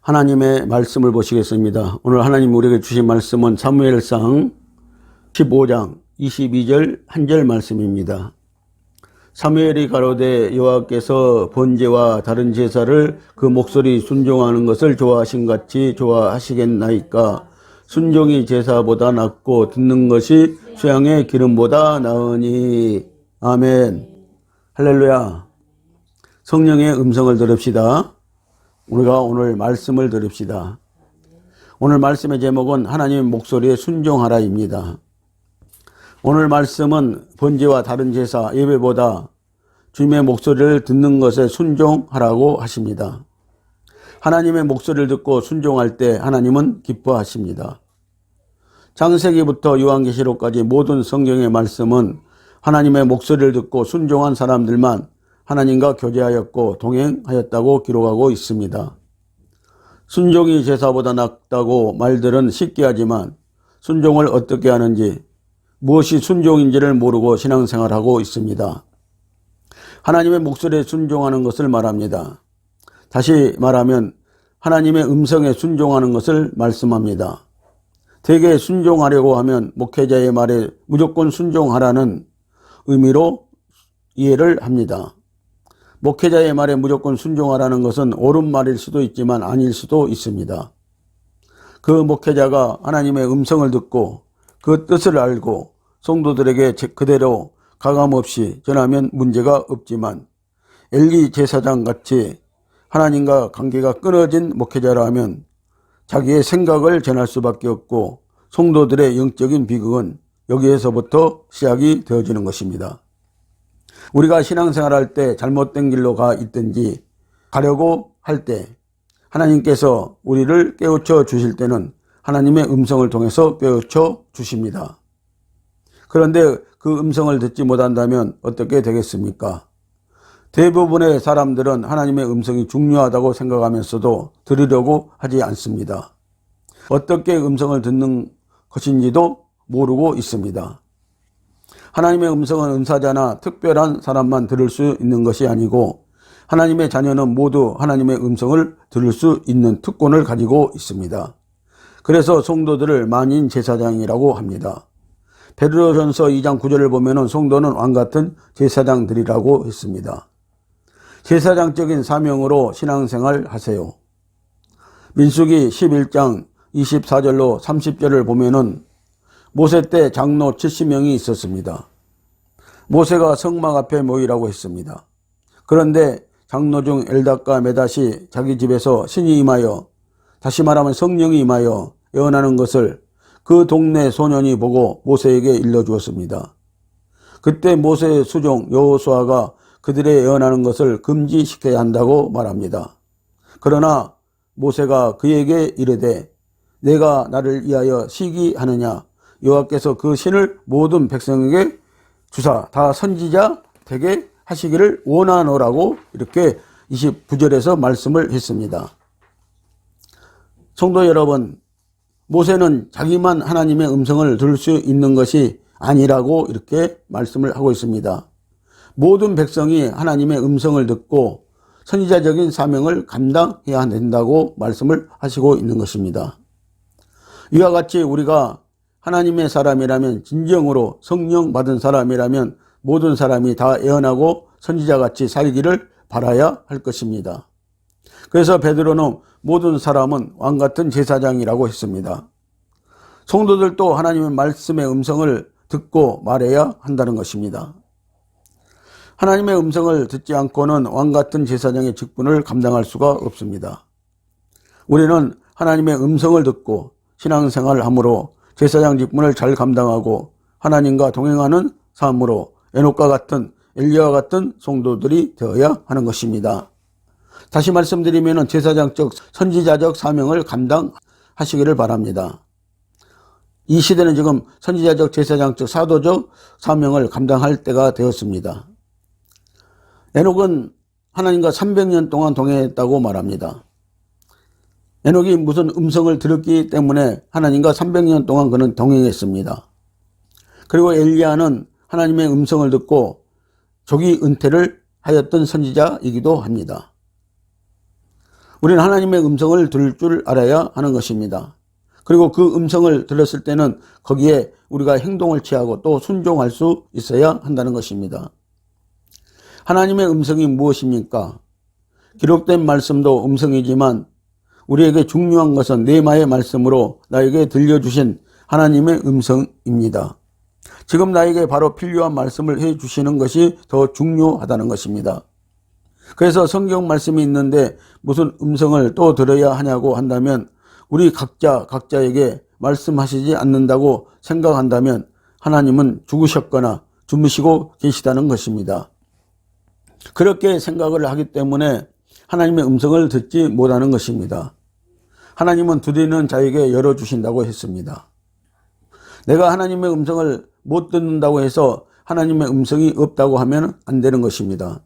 하나님의 말씀을 보시겠습니다. 오늘 하나님 우리에게 주신 말씀은 사무엘상 15장 22절 한 절 말씀입니다. 사무엘이 가로되 여호와께서 번제와 다른 제사를 그 목소리 순종하는 것을 좋아하신 같이 좋아하시겠나이까. 순종이 제사보다 낫고 듣는 것이 수양의 기름보다 나으니. 아멘. 할렐루야. 성령의 음성을 들읍시다. 우리가 오늘 말씀을 들읍시다. 오늘 말씀의 제목은 하나님의 목소리에 순종하라입니다. 오늘 말씀은 번제와 다른 제사, 예배보다 주님의 목소리를 듣는 것에 순종하라고 하십니다. 하나님의 목소리를 듣고 순종할 때 하나님은 기뻐하십니다. 창세기부터 요한계시록까지 모든 성경의 말씀은 하나님의 목소리를 듣고 순종한 사람들만 하나님과 교제하였고 동행하였다고 기록하고 있습니다. 순종이 제사보다 낫다고 말들은 쉽게 하지만 순종을 어떻게 하는지, 무엇이 순종인지를 모르고 신앙생활하고 있습니다. 하나님의 목소리에 순종하는 것을 말합니다. 다시 말하면 하나님의 음성에 순종하는 것을 말씀합니다. 대개 순종하려고 하면 목회자의 말에 무조건 순종하라는 의미로 이해를 합니다. 목회자의 말에 무조건 순종하라는 것은 옳은 말일 수도 있지만 아닐 수도 있습니다. 그 목회자가 하나님의 음성을 듣고 그 뜻을 알고 성도들에게 그대로 가감없이 전하면 문제가 없지만, 엘리 제사장 같이 하나님과 관계가 끊어진 목회자라면 자기의 생각을 전할 수밖에 없고 성도들의 영적인 비극은 여기에서부터 시작이 되어지는 것입니다. 우리가 신앙생활할 때 잘못된 길로 가 있든지 가려고 할 때 하나님께서 우리를 깨우쳐 주실 때는 하나님의 음성을 통해서 깨우쳐 주십니다. 그런데 그 음성을 듣지 못한다면 어떻게 되겠습니까? 대부분의 사람들은 하나님의 음성이 중요하다고 생각하면서도 들으려고 하지 않습니다. 어떻게 음성을 듣는 것인지도 모르고 있습니다. 하나님의 음성은 은사자나 특별한 사람만 들을 수 있는 것이 아니고 하나님의 자녀는 모두 하나님의 음성을 들을 수 있는 특권을 가지고 있습니다. 그래서 성도들을 만인 제사장이라고 합니다. 베드로전서 2장 9절을 보면 성도는 왕같은 제사장들이라고 했습니다. 제사장적인 사명으로 신앙생활 하세요. 민수기 11장 24절로 30절을 보면 모세 때 장로 70명이 있었습니다. 모세가 성막 앞에 모이라고 했습니다. 그런데 장로 중 엘닷과 메닷이 자기 집에서 신이 임하여, 다시 말하면 성령이 임하여 예언하는 것을 그 동네 소년이 보고 모세에게 일러주었습니다. 그때 모세의 수종 여호수아가 그들의 예언하는 것을 금지시켜야 한다고 말합니다. 그러나 모세가 그에게 이르되 내가 나를 위하여 시기하느냐, 여호와께서 그 신을 모든 백성에게 주사 다 선지자 되게 하시기를 원하노라고 이렇게 29절에서 말씀을 했습니다. 성도 여러분, 모세는 자기만 하나님의 음성을 들을 수 있는 것이 아니라고 이렇게 말씀을 하고 있습니다. 모든 백성이 하나님의 음성을 듣고 선지자적인 사명을 감당해야 된다고 말씀을 하시고 있는 것입니다. 이와 같이 우리가 하나님의 사람이라면, 진정으로 성령 받은 사람이라면 모든 사람이 다 예언하고 선지자같이 살기를 바라야 할 것입니다. 그래서 베드로는 모든 사람은 왕같은 제사장이라고 했습니다. 성도들도 하나님의 말씀의 음성을 듣고 말해야 한다는 것입니다. 하나님의 음성을 듣지 않고는 왕같은 제사장의 직분을 감당할 수가 없습니다. 우리는 하나님의 음성을 듣고 신앙생활을 함으로 제사장 직분을 잘 감당하고 하나님과 동행하는 삶으로 에녹과 같은, 엘리야와 같은 성도들이 되어야 하는 것입니다. 다시 말씀드리면 제사장적, 선지자적 사명을 감당하시기를 바랍니다. 이 시대는 지금 선지자적, 제사장적, 사도적 사명을 감당할 때가 되었습니다. 에녹은 하나님과 300년 동안 동행했다고 말합니다. 에녹이 무슨 음성을 들었기 때문에 하나님과 300년 동안 그는 동행했습니다. 그리고 엘리야는 하나님의 음성을 듣고 조기 은퇴를 하였던 선지자이기도 합니다. 우리는 하나님의 음성을 들을 줄 알아야 하는 것입니다. 그리고 그 음성을 들었을 때는 거기에 우리가 행동을 취하고 또 순종할 수 있어야 한다는 것입니다. 하나님의 음성이 무엇입니까? 기록된 말씀도 음성이지만 우리에게 중요한 것은 뇌마의 말씀으로 나에게 들려주신 하나님의 음성입니다. 지금 나에게 바로 필요한 말씀을 해주시는 것이 더 중요하다는 것입니다. 그래서 성경 말씀이 있는데 무슨 음성을 또 들어야 하냐고 한다면 우리 각자에게 말씀하시지 않는다고 생각한다면 하나님은 죽으셨거나 주무시고 계시다는 것입니다. 그렇게 생각을 하기 때문에 하나님의 음성을 듣지 못하는 것입니다. 하나님은 두드리는 자에게 열어주신다고 했습니다. 내가 하나님의 음성을 못 듣는다고 해서 하나님의 음성이 없다고 하면 안 되는 것입니다.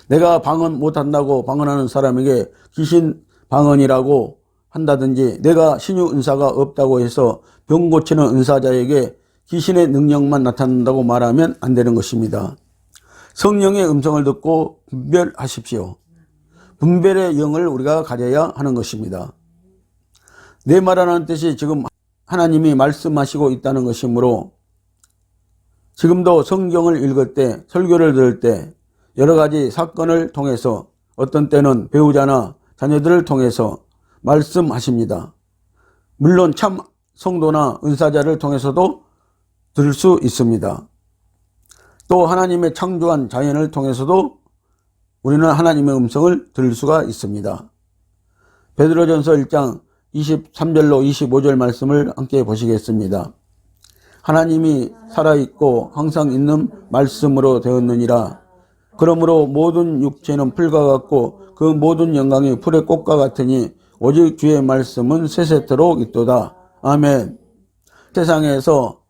내가 방언 못한다고 방언하는 사람에게 귀신 방언이라고 한다든지 내가 신유 은사가 없다고 해서 병 고치는 은사자에게 귀신의 능력만 나타난다고 말하면 안 되는 것입니다. 성령의 음성을 듣고 분별하십시오. 분별의 영을 우리가 가져야 하는 것입니다. 내 말하는 뜻이 지금 하나님이 말씀하시고 있다는 것이므로 지금도 성경을 읽을 때 설교를 들을 때 여러 가지 사건을 통해서 어떤 때는 배우자나 자녀들을 통해서 말씀하십니다. 물론 참 성도나 은사자를 통해서도 들을 수 있습니다. 또 하나님의 창조한 자연을 통해서도 우리는 하나님의 음성을 들을 수가 있습니다. 베드로전서 1장 23절로 25절 말씀을 함께 보시겠습니다. 하나님이 살아있고 항상 있는 말씀으로 되었느니라. 그러므로 모든 육체는 풀과 같고 그 모든 영광이 풀의 꽃과 같으니 오직 주의 말씀은 세세토록 있도다. 아멘. 세상에서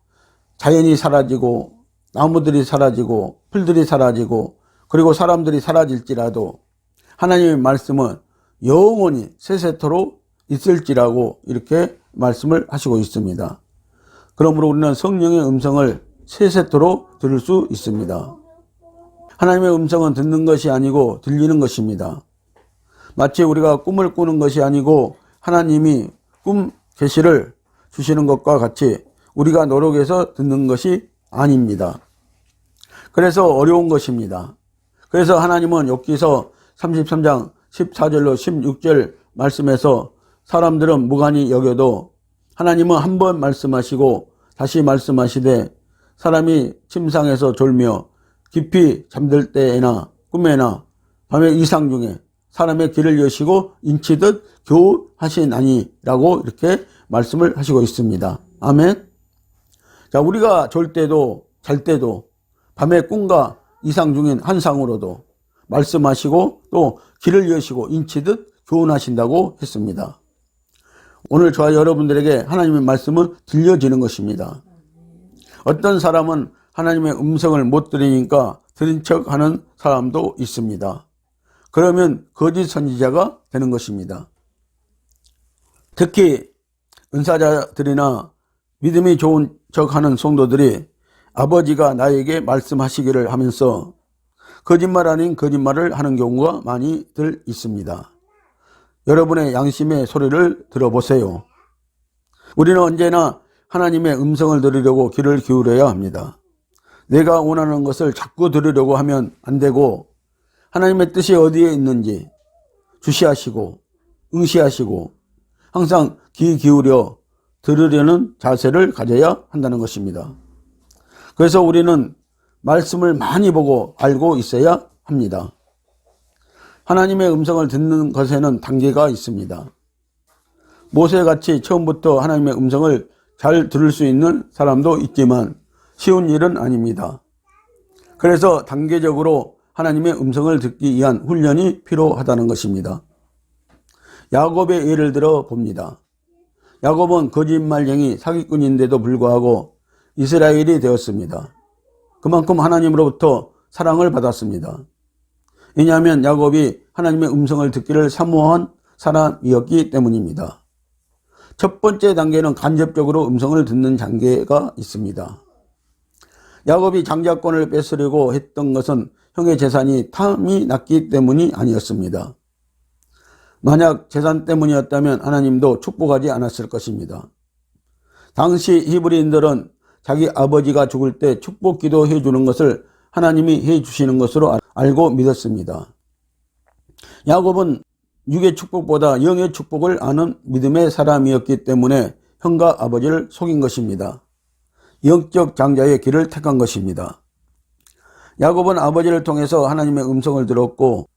자연이 사라지고 나무들이 사라지고 풀들이 사라지고 그리고 사람들이 사라질지라도 하나님의 말씀은 영원히 세세토록 있을지라고 이렇게 말씀을 하시고 있습니다. 그러므로 우리는 성령의 음성을 세세토록 들을 수 있습니다. 하나님의 음성은 듣는 것이 아니고 들리는 것입니다. 마치 우리가 꿈을 꾸는 것이 아니고 하나님이 꿈 계시를 주시는 것과 같이 우리가 노력해서 듣는 것이 아닙니다. 그래서 어려운 것입니다. 그래서 하나님은 욥기서 33장 14절로 16절 말씀에서 사람들은 무관히 여겨도 하나님은 한 번 말씀하시고 다시 말씀하시되 사람이 침상에서 졸며 깊이 잠들 때에나 꿈에나 밤의 이상 중에 사람의 길을 여시고 인치듯 교훈하시나니라고 이렇게 말씀을 하시고 있습니다. 아멘. 자, 우리가 졸 때도 잘 때도 밤의 꿈과 이상 중인 환상으로도 말씀하시고 또 길을 여시고 인치듯 교훈하신다고 했습니다. 오늘 저와 여러분들에게 하나님의 말씀은 들려지는 것입니다. 어떤 사람은 하나님의 음성을 못 들으니까 들은 척하는 사람도 있습니다. 그러면 거짓 선지자가 되는 것입니다. 특히 은사자들이나 믿음이 좋은 척하는 성도들이 아버지가 나에게 말씀하시기를 하면서 거짓말 아닌 거짓말을 하는 경우가 많이들 있습니다. 여러분의 양심의 소리를 들어보세요. 우리는 언제나 하나님의 음성을 들으려고 귀를 기울여야 합니다. 내가 원하는 것을 자꾸 들으려고 하면 안 되고 하나님의 뜻이 어디에 있는지 주시하시고 응시하시고 항상 귀 기울여 들으려는 자세를 가져야 한다는 것입니다. 그래서 우리는 말씀을 많이 보고 알고 있어야 합니다. 하나님의 음성을 듣는 것에는 단계가 있습니다. 모세같이 처음부터 하나님의 음성을 잘 들을 수 있는 사람도 있지만 쉬운 일은 아닙니다. 그래서 단계적으로 하나님의 음성을 듣기 위한 훈련이 필요하다는 것입니다. 야곱의 예를 들어 봅니다. 야곱은 거짓말쟁이 사기꾼인데도 불구하고 이스라엘이 되었습니다. 그만큼 하나님으로부터 사랑을 받았습니다. 왜냐하면 야곱이 하나님의 음성을 듣기를 사모한 사람이었기 때문입니다. 첫 번째 단계는 간접적으로 음성을 듣는 단계가 있습니다. 야곱이 장자권을 뺏으려고 했던 것은 형의 재산이 탐이 났기 때문이 아니었습니다. 만약 재산 때문이었다면 하나님도 축복하지 않았을 것입니다. 당시 히브리인들은 자기 아버지가 죽을 때 축복 기도해 주는 것을 하나님이 해 주시는 것으로 알고 믿었습니다. 야곱은 육의 축복보다 영의 축복을 아는 믿음의 사람이었기 때문에 형과 아버지를 속인 것입니다. 영적 장자의 길을 택한 것입니다. 야곱은 아버지를 통해서 하나님의 음성을 들었고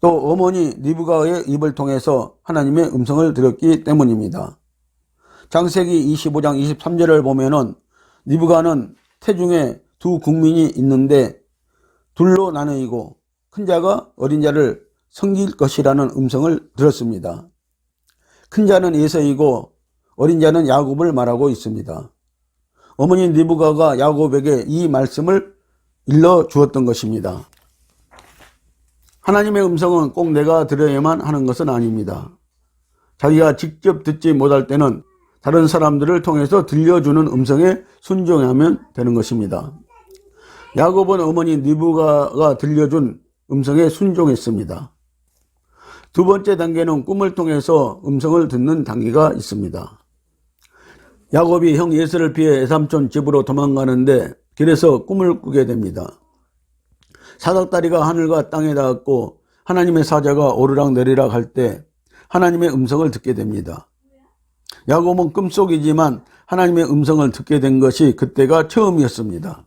또 어머니 리브가의 입을 통해서 하나님의 음성을 들었기 때문입니다. 창세기 25장 23절을 보면은 리브가는 태중에 두 국민이 있는데 둘로 나누이고 큰 자가 어린 자를 섬길 것이라는 음성을 들었습니다. 큰 자는 에서이고 어린 자는 야곱을 말하고 있습니다. 어머니 리브가가 야곱에게 이 말씀을 일러 주었던 것입니다. 하나님의 음성은 꼭 내가 들어야만 하는 것은 아닙니다. 자기가 직접 듣지 못할 때는 다른 사람들을 통해서 들려주는 음성에 순종하면 되는 것입니다. 야곱은 어머니 리브가가 들려준 음성에 순종했습니다. 두 번째 단계는 꿈을 통해서 음성을 듣는 단계가 있습니다. 야곱이 형 에서를 피해 외삼촌 집으로 도망가는데 길에서 꿈을 꾸게 됩니다. 사닥다리가 하늘과 땅에 닿았고 하나님의 사자가 오르락 내리락 할 때 하나님의 음성을 듣게 됩니다. 야곱은 꿈속이지만 하나님의 음성을 듣게 된 것이 그때가 처음이었습니다.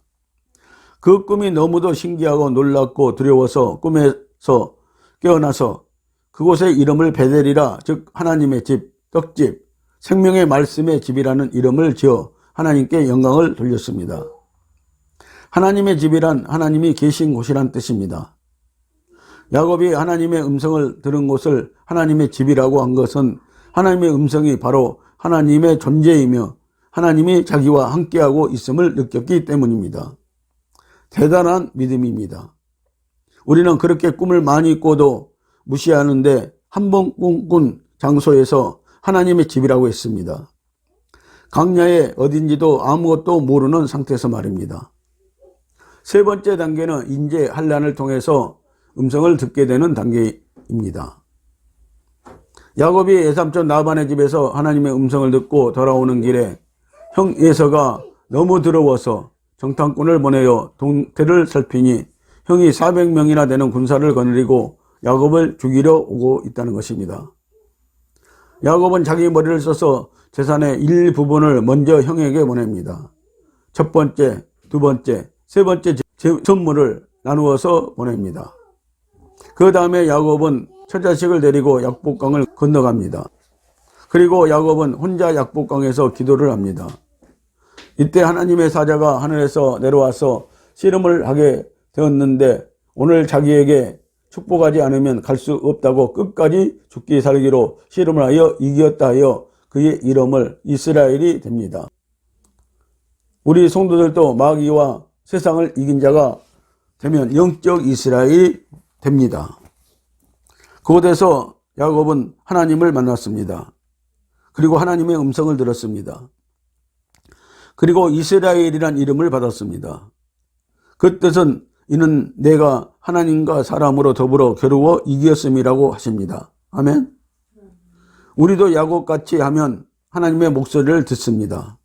그 꿈이 너무도 신기하고 놀랍고 두려워서 꿈에서 깨어나서 그곳의 이름을 베델이라, 즉 하나님의 집, 떡집, 생명의 말씀의 집이라는 이름을 지어 하나님께 영광을 돌렸습니다. 하나님의 집이란 하나님이 계신 곳이란 뜻입니다. 야곱이 하나님의 음성을 들은 곳을 하나님의 집이라고 한 것은 하나님의 음성이 바로 하나님의 존재이며 하나님이 자기와 함께하고 있음을 느꼈기 때문입니다. 대단한 믿음입니다. 우리는 그렇게 꿈을 많이 꿔도 무시하는데 한 번 꿈꾼 장소에서 하나님의 집이라고 했습니다. 강야에 어딘지도 아무것도 모르는 상태에서 말입니다. 세 번째 단계는 인재 환난을 통해서 음성을 듣게 되는 단계입니다. 야곱이 외삼촌 라반의 집에서 하나님의 음성을 듣고 돌아오는 길에 형 에서가 너무 더러워서 정탐꾼을 보내어 동태를 살피니 형이 400명이나 되는 군사를 거느리고 야곱을 죽이려 오고 있다는 것입니다. 야곱은 자기 머리를 써서 재산의 일부분을 먼저 형에게 보냅니다. 첫 번째, 두 번째, 세 번째 선물을 나누어서 보냅니다. 그 다음에 야곱은 처자식을 데리고 약복강을 건너갑니다. 그리고 야곱은 혼자 약복강에서 기도를 합니다. 이때 하나님의 사자가 하늘에서 내려와서 씨름을 하게 되었는데 오늘 자기에게 축복하지 않으면 갈 수 없다고 끝까지 죽기 살기로 씨름을 하여 이겼다 하여 그의 이름을 이스라엘이 됩니다. 우리 성도들도 마귀와 세상을 이긴 자가 되면 영적 이스라엘이 됩니다. 그곳에서 야곱은 하나님을 만났습니다. 그리고 하나님의 음성을 들었습니다. 그리고 이스라엘이란 이름을 받았습니다. 그 뜻은 이는 내가 하나님과 사람으로 더불어 겨루어 이겼음이라고 하십니다. 아멘. 우리도 야곱같이 하면 하나님의 목소리를 듣습니다.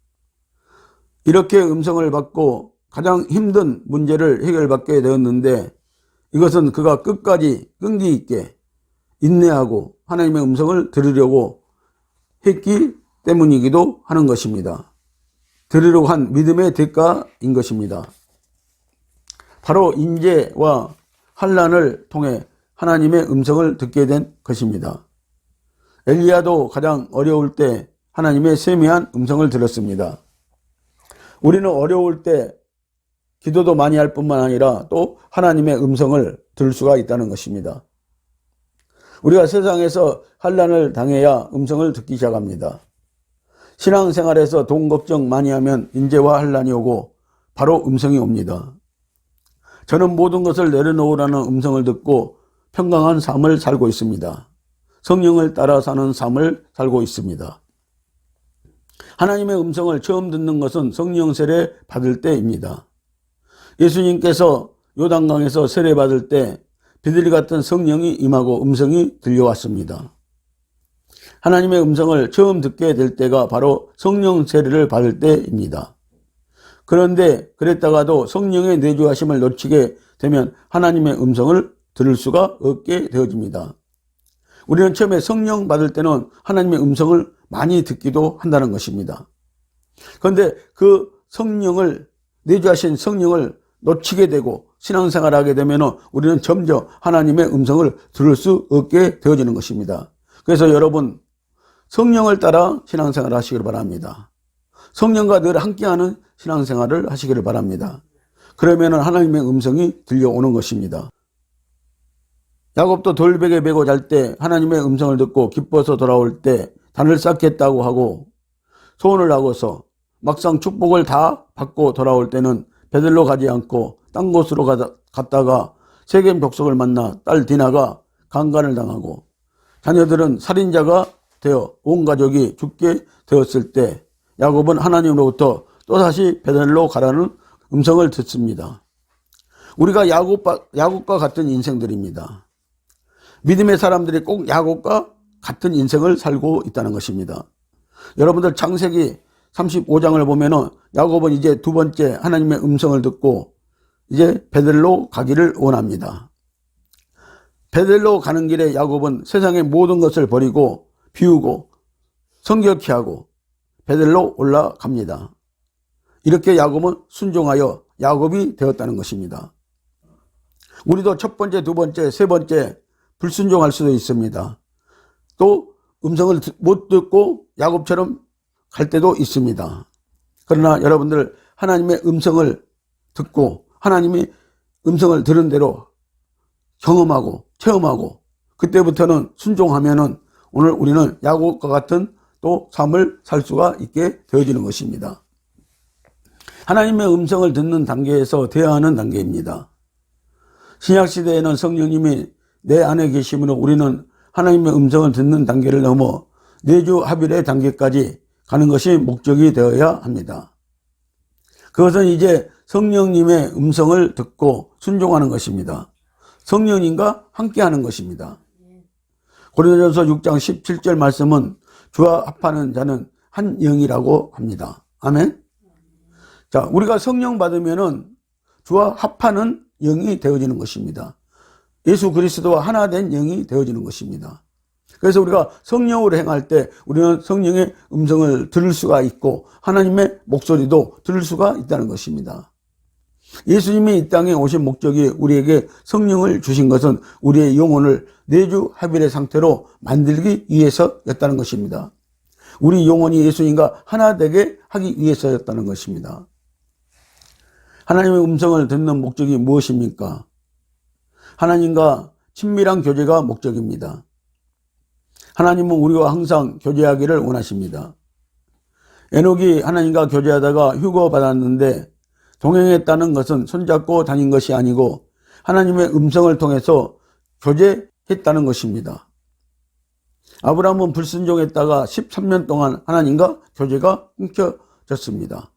이렇게 음성을 받고 가장 힘든 문제를 해결받게 되었는데 이것은 그가 끝까지 끈기 있게 인내하고 하나님의 음성을 들으려고 했기 때문이기도 하는 것입니다. 들으려고 한 믿음의 대가인 것입니다. 바로 인재와 환난을 통해 하나님의 음성을 듣게 된 것입니다. 엘리야도 가장 어려울 때 하나님의 세미한 음성을 들었습니다. 우리는 어려울 때 기도도 많이 할 뿐만 아니라 또 하나님의 음성을 들을 수가 있다는 것입니다. 우리가 세상에서 환난을 당해야 음성을 듣기 시작합니다. 신앙생활에서 돈 걱정 많이 하면 인재와 환난이 오고 바로 음성이 옵니다. 저는 모든 것을 내려놓으라는 음성을 듣고 평강한 삶을 살고 있습니다. 성령을 따라 사는 삶을 살고 있습니다. 하나님의 음성을 처음 듣는 것은 성령 세례 받을 때입니다. 예수님께서 요단강에서 세례 받을 때 비둘기 같은 성령이 임하고 음성이 들려왔습니다. 하나님의 음성을 처음 듣게 될 때가 바로 성령 세례를 받을 때입니다. 그런데 그랬다가도 성령의 내주하심을 놓치게 되면 하나님의 음성을 들을 수가 없게 되어집니다. 우리는 처음에 성령 받을 때는 하나님의 음성을 많이 듣기도 한다는 것입니다. 그런데 그 성령을, 내주하신 성령을 놓치게 되고 신앙생활을 하게 되면 우리는 점점 하나님의 음성을 들을 수 없게 되어지는 것입니다. 그래서 여러분, 성령을 따라 신앙생활을 하시기를 바랍니다. 성령과 늘 함께하는 신앙생활을 하시기를 바랍니다. 그러면 하나님의 음성이 들려오는 것입니다. 야곱도 돌베개 메고 잘 때 하나님의 음성을 듣고 기뻐서 돌아올 때 단을 쌓겠다고 하고 소원을 하고서 막상 축복을 다 받고 돌아올 때는 베들로 가지 않고 딴 곳으로 갔다가 세겜 족속을 만나 딸 디나가 강간을 당하고 자녀들은 살인자가 되어 온 가족이 죽게 되었을 때 야곱은 하나님으로부터 또다시 베들로 가라는 음성을 듣습니다. 우리가 야곱과 같은 인생들입니다. 믿음의 사람들이 꼭 야곱과 같은 인생을 살고 있다는 것입니다. 여러분들 창세기 35장을 보면은 야곱은 이제 두 번째 하나님의 음성을 듣고 이제 베들로 가기를 원합니다. 베들로 가는 길에 야곱은 세상의 모든 것을 버리고 비우고 성결케 하고 베들로 올라갑니다. 이렇게 야곱은 순종하여 야곱이 되었다는 것입니다. 우리도 첫 번째, 두 번째, 세 번째 불순종할 수도 있습니다. 또 음성을 못 듣고 야곱처럼 갈 때도 있습니다. 그러나 여러분들 하나님의 음성을 듣고 하나님이 음성을 들은 대로 경험하고 체험하고 그때부터는 순종하면은 오늘 우리는 야곱과 같은 또 삶을 살 수가 있게 되어지는 것입니다. 하나님의 음성을 듣는 단계에서 대화하는 단계입니다. 신약시대에는 성령님이 내 안에 계심으로 우리는 하나님의 음성을 듣는 단계를 넘어 내주 합일의 단계까지 가는 것이 목적이 되어야 합니다. 그것은 이제 성령님의 음성을 듣고 순종하는 것입니다. 성령님과 함께하는 것입니다. 고린도전서 6장 17절 말씀은 주와 합하는 자는 한 영이라고 합니다. 아멘. 자, 우리가 성령 받으면은 주와 합하는 영이 되어지는 것입니다. 예수 그리스도와 하나 된 영이 되어지는 것입니다. 그래서 우리가 성령으로 행할 때 우리는 성령의 음성을 들을 수가 있고 하나님의 목소리도 들을 수가 있다는 것입니다. 예수님이 이 땅에 오신 목적이 우리에게 성령을 주신 것은 우리의 영혼을 내주 합일의 상태로 만들기 위해서였다는 것입니다. 우리 영혼이 예수님과 하나 되게 하기 위해서였다는 것입니다. 하나님의 음성을 듣는 목적이 무엇입니까? 하나님과 친밀한 교제가 목적입니다. 하나님은 우리와 항상 교제하기를 원하십니다. 에녹이 하나님과 교제하다가 휴거받았는데 동행했다는 것은 손잡고 다닌 것이 아니고 하나님의 음성을 통해서 교제했다는 것입니다. 아브라함은 불순종했다가 13년 동안 하나님과 교제가 끊겨졌습니다.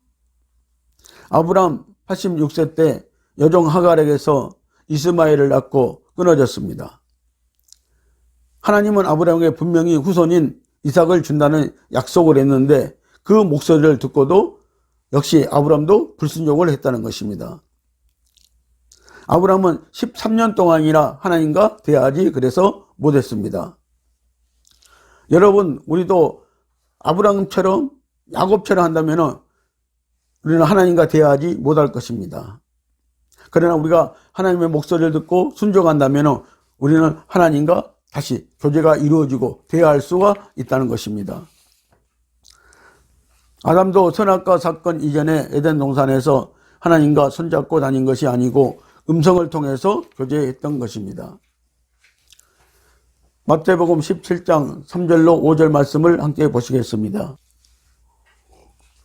아브라함 86세 때 여종 하갈에게서 이스마엘을 낳고 끊어졌습니다. 하나님은 아브라함에게 분명히 후손인 이삭을 준다는 약속을 했는데 그 목소리를 듣고도 역시 아브라함도 불순종을 했다는 것입니다. 아브라함은 13년 동안이나 하나님과 대화하지 그래서 못했습니다. 여러분, 우리도 아브라함처럼 야곱처럼 한다면 우리는 하나님과 대화하지 못할 것입니다. 그러나 우리가 하나님의 목소리를 듣고 순종한다면 우리는 하나님과 다시 교제가 이루어지고 대화할 수가 있다는 것입니다. 아담도 선악과 사건 이전에 에덴 동산에서 하나님과 손잡고 다닌 것이 아니고 음성을 통해서 교제했던 것입니다. 마태복음 17장 3절로 5절 말씀을 함께 보시겠습니다.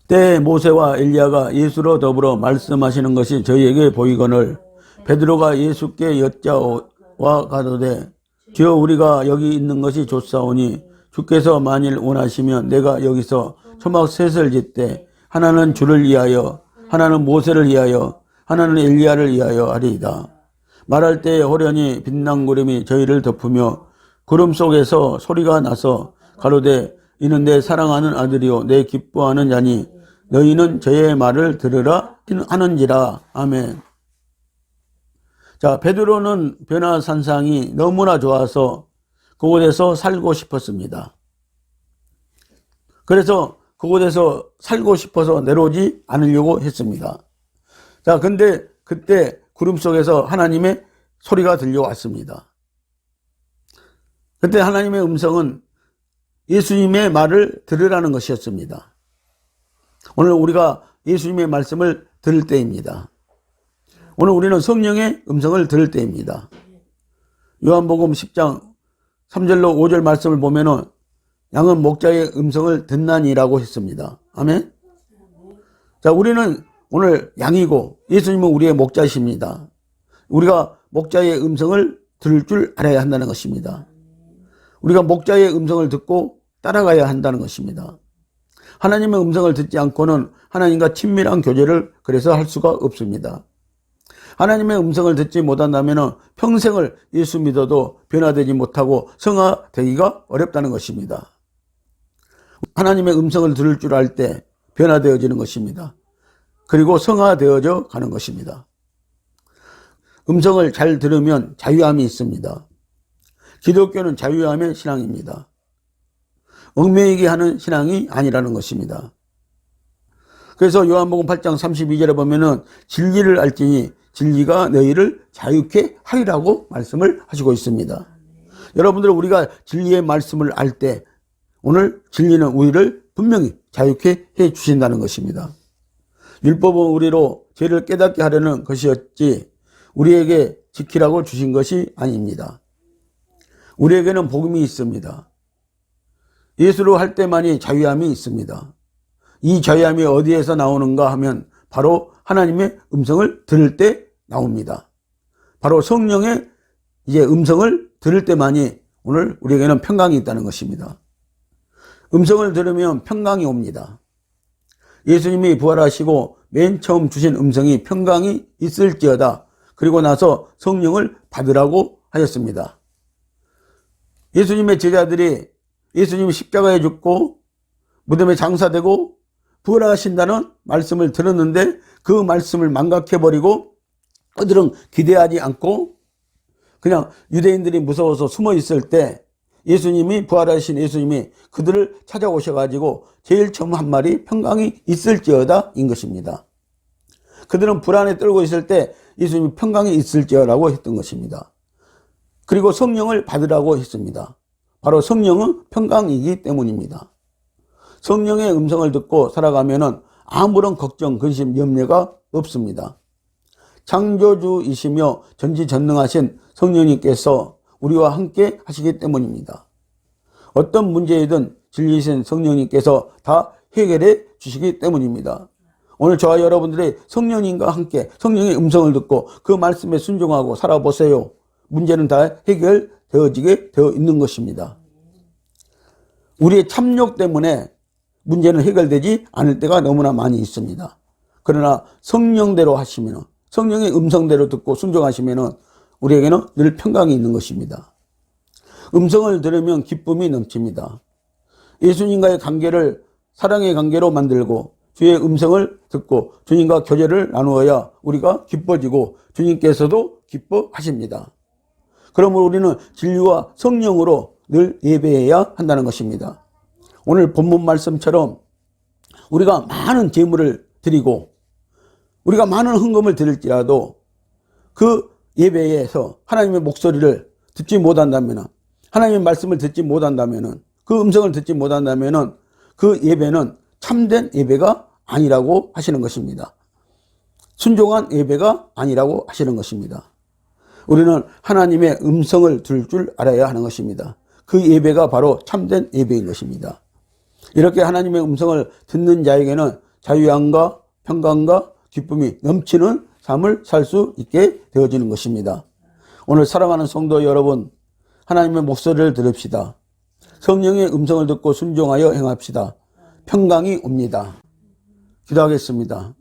때에 모세와 엘리야가 예수로 더불어 말씀하시는 것이 저희에게 보이거늘 베드로가 예수께 여짜와 가로되 주여 우리가 여기 있는 것이 좋사오니 주께서 만일 원하시면 내가 여기서 초막 셋을 짓되 하나는 주를 위하여 하나는 모세를 위하여 하나는 엘리야를 위하여 하리이다. 말할 때에 호련히 빛난 구름이 저희를 덮으며 구름 속에서 소리가 나서 가로되 이는 내 사랑하는 아들이요 내 기뻐하는 자니 너희는 저의 말을 들으라 하는지라. 아멘. 자, 베드로는 변화산상이 너무나 좋아서 그곳에서 살고 싶었습니다. 그래서 그곳에서 살고 싶어서 내려오지 않으려고 했습니다. 자, 근데 그때 구름 속에서 하나님의 소리가 들려왔습니다. 그때 하나님의 음성은 예수님의 말을 들으라는 것이었습니다. 오늘 우리가 예수님의 말씀을 들을 때입니다. 오늘 우리는 성령의 음성을 들을 때입니다. 요한복음 10장 3절로 5절 말씀을 보면은 양은 목자의 음성을 듣나니라고 했습니다. 아멘. 자, 우리는 오늘 양이고 예수님은 우리의 목자이십니다. 우리가 목자의 음성을 들을 줄 알아야 한다는 것입니다. 우리가 목자의 음성을 듣고 따라가야 한다는 것입니다. 하나님의 음성을 듣지 않고는 하나님과 친밀한 교제를 그래서 할 수가 없습니다. 하나님의 음성을 듣지 못한다면 평생을 예수 믿어도 변화되지 못하고 성화되기가 어렵다는 것입니다. 하나님의 음성을 들을 줄 알 때 변화되어지는 것입니다. 그리고 성화되어져 가는 것입니다. 음성을 잘 들으면 자유함이 있습니다. 기독교는 자유함의 신앙입니다. 얽매이게 하는 신앙이 아니라는 것입니다. 그래서 요한복음 8장 32절에 보면은 진리를 알지니 진리가 너희를 자유케 하리라고 말씀을 하시고 있습니다. 여러분들 우리가 진리의 말씀을 알 때 오늘 진리는 우리를 분명히 자유케 해 주신다는 것입니다. 율법은 우리로 죄를 깨닫게 하려는 것이었지 우리에게 지키라고 주신 것이 아닙니다. 우리에게는 복음이 있습니다. 예수로 할 때만이 자유함이 있습니다. 이 자유함이 어디에서 나오는가 하면 바로 하나님의 음성을 들을 때 나옵니다. 바로 성령의 음성을 들을 때만이 오늘 우리에게는 평강이 있다는 것입니다. 음성을 들으면 평강이 옵니다. 예수님이 부활하시고 맨 처음 주신 음성이 평강이 있을지어다. 그리고 나서 성령을 받으라고 하셨습니다. 예수님의 제자들이 예수님이 십자가에 죽고 무덤에 장사되고 부활하신다는 말씀을 들었는데 그 말씀을 망각해버리고 그들은 기대하지 않고 그냥 유대인들이 무서워서 숨어 있을 때 예수님이 부활하신 예수님이 그들을 찾아오셔가지고 제일 처음 한 말이 평강이 있을지어다 인 것입니다. 그들은 불안에 떨고 있을 때 예수님이 평강이 있을지어라고 했던 것입니다. 그리고 성령을 받으라고 했습니다. 바로 성령은 평강이기 때문입니다. 성령의 음성을 듣고 살아가면은 아무런 걱정, 근심, 염려가 없습니다. 창조주이시며 전지전능하신 성령님께서 우리와 함께 하시기 때문입니다. 어떤 문제이든 진리이신 성령님께서 다 해결해 주시기 때문입니다. 오늘 저와 여러분들이 성령님과 함께 성령의 음성을 듣고 그 말씀에 순종하고 살아보세요. 문제는 다 해결되어지게 되어 있는 것입니다. 우리의 참욕 때문에 문제는 해결되지 않을 때가 너무나 많이 있습니다. 그러나 성령대로 하시면, 성령의 음성대로 듣고 순종하시면 우리에게는 늘 평강이 있는 것입니다. 음성을 들으면 기쁨이 넘칩니다. 예수님과의 관계를 사랑의 관계로 만들고 주의 음성을 듣고 주님과 교제를 나누어야 우리가 기뻐지고 주님께서도 기뻐하십니다. 그러므로 우리는 진리와 성령으로 늘 예배해야 한다는 것입니다. 오늘 본문 말씀처럼 우리가 많은 제물을 드리고 우리가 많은 헌금을 드릴지라도 그 예배에서 하나님의 목소리를 듣지 못한다면, 하나님의 말씀을 듣지 못한다면, 그 음성을 듣지 못한다면 그 예배는 참된 예배가 아니라고 하시는 것입니다. 순종한 예배가 아니라고 하시는 것입니다. 우리는 하나님의 음성을 들을 줄 알아야 하는 것입니다. 그 예배가 바로 참된 예배인 것입니다. 이렇게 하나님의 음성을 듣는 자에게는 자유함과 평강과 기쁨이 넘치는 삶을 살 수 있게 되어지는 것입니다. 오늘 사랑하는 성도 여러분, 하나님의 목소리를 들읍시다. 성령의 음성을 듣고 순종하여 행합시다. 평강이 옵니다. 기도하겠습니다.